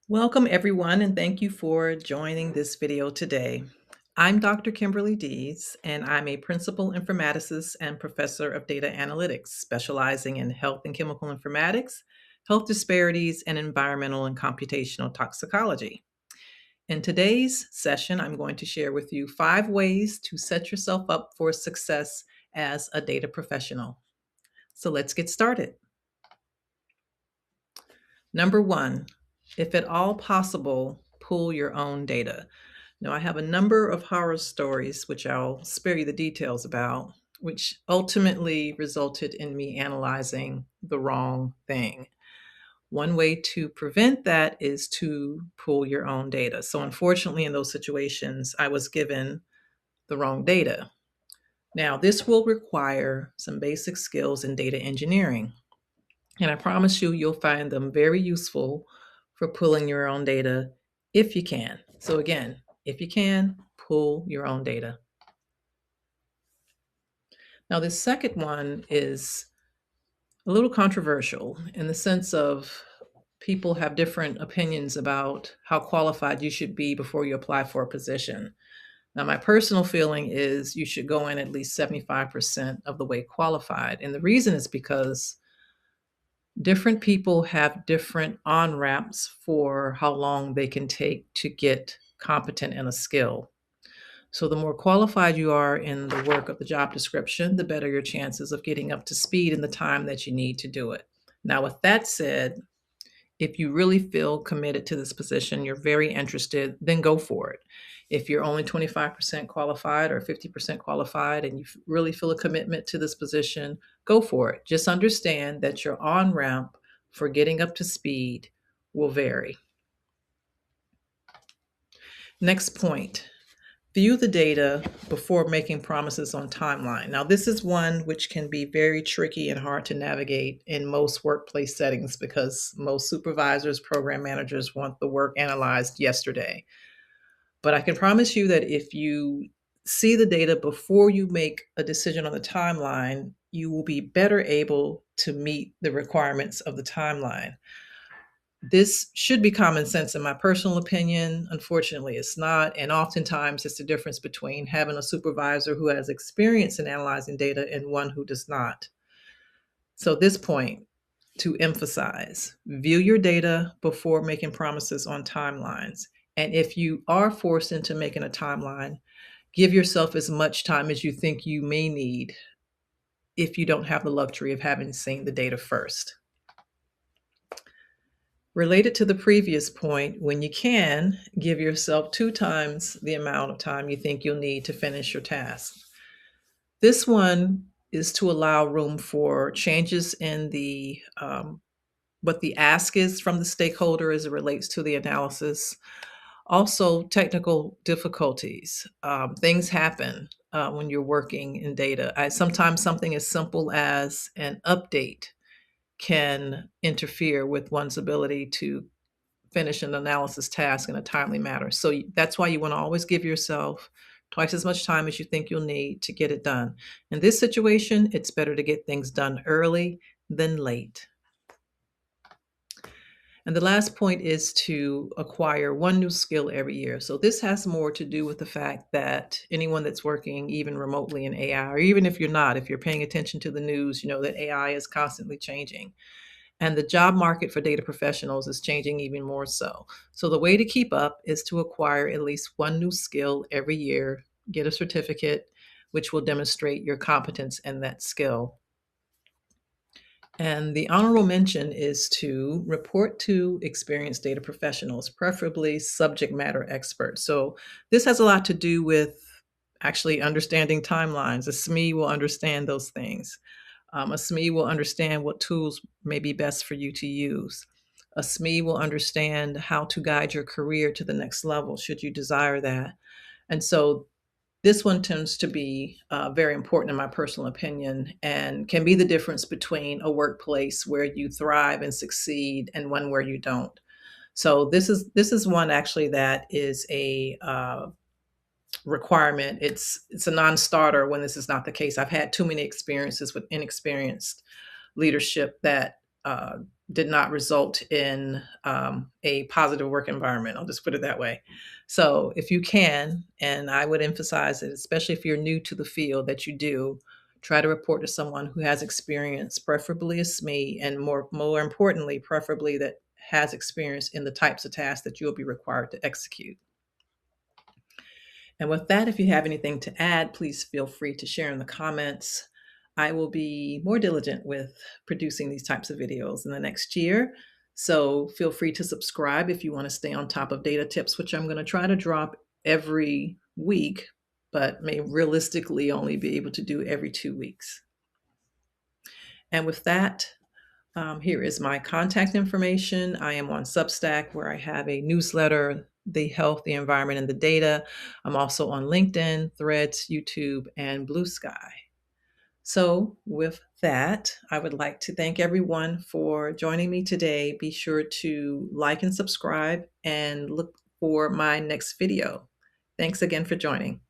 Welcome everyone, and thank you for joining this video today. I'm Dr. Kimberly Dees, and I'm a principal informaticist and professor of data analytics, specializing in health and chemical informatics, health disparities, and environmental and computational toxicology. In today's session, I'm going to share with you 5 ways to set yourself up for success as a data professional. So let's get started. Number 1, if at all possible, pull your own data. Now, I have a number of horror stories, which I'll spare you the details about, which ultimately resulted in me analyzing the wrong thing. One way to prevent that is to pull your own data. So, unfortunately, in those situations, I was given the wrong data. Now, this will require some basic skills in data engineering. And I promise you, you'll find them very useful for pulling your own data if you can. So again, if you can, pull your own data. Now, the second one is a little controversial in the sense of people have different opinions about how qualified you should be before you apply for a position. Now, my personal feeling is you should go in at least 75% of the way qualified. And the reason is because different people have different on-ramps for how long they can take to get competent in a skill. So the more qualified you are in the work of the job description, the better your chances of getting up to speed in the time that you need to do it. Now, with that said, if you really feel committed to this position, you're very interested, then go for it. If you're only 25% qualified or 50% qualified and you really feel a commitment to this position, go for it. Just understand that your on-ramp for getting up to speed will vary. Next point. View the data before making promises on timeline. Now, this is one which can be very tricky and hard to navigate in most workplace settings because most supervisors, program managers want the work analyzed yesterday. But I can promise you that if you see the data before you make a decision on the timeline, you will be better able to meet the requirements of the timeline. This should be common sense in my personal opinion. Unfortunately, it's not. And oftentimes it's the difference between having a supervisor who has experience in analyzing data and one who does not. So at this point, to emphasize, view your data before making promises on timelines. And if you are forced into making a timeline, give yourself as much time as you think you may need if you don't have the luxury of having seen the data first. Related to the previous point, when you can, give yourself 2 times the amount of time you think you'll need to finish your task. This one is to allow room for changes in the what the ask is from the stakeholder as it relates to the analysis. Also, technical difficulties. Things happen when you're working in data. Sometimes something as simple as an update can interfere with one's ability to finish an analysis task in a timely manner. So that's why you want to always give yourself twice as much time as you think you'll need to get it done. In this situation, it's better to get things done early than late. And the last point is to acquire one new skill every year. So this has more to do with the fact that anyone that's working even remotely in AI, or even if you're not, if you're paying attention to the news, you know that AI is constantly changing. And the job market for data professionals is changing even more so. So the way to keep up is to acquire at least one new skill every year, get a certificate, which will demonstrate your competence in that skill. And the honorable mention is to report to experienced data professionals, preferably subject matter experts. So this has a lot to do with actually understanding timelines. A SME will understand those things. A SME will understand what tools may be best for you to use. A SME will understand how to guide your career to the next level, should you desire that. And so this one tends to be very important in my personal opinion and can be the difference between a workplace where you thrive and succeed and one where you don't. So this is one actually that is a requirement. It's a non-starter when this is not the case. I've had too many experiences with inexperienced leadership that did not result in a positive work environment. I'll just put it that way. So if you can, and I would emphasize it, especially if you're new to the field, that you do try to report to someone who has experience, preferably a SME, and more importantly, preferably that has experience in the types of tasks that you'll be required to execute. And with that, if you have anything to add, please feel free to share in the comments. I will be more diligent with producing these types of videos in the next year. So feel free to subscribe if you want to stay on top of data tips, which I'm going to try to drop every week, but may realistically only be able to do every 2 weeks. And with that, here is my contact information. I am on Substack, where I have a newsletter, The Health, the Environment, and the Data. I'm also on LinkedIn, Threads, YouTube, and Blue Sky. So with that, I would like to thank everyone for joining me today. Be sure to like and subscribe and look for my next video. Thanks again for joining.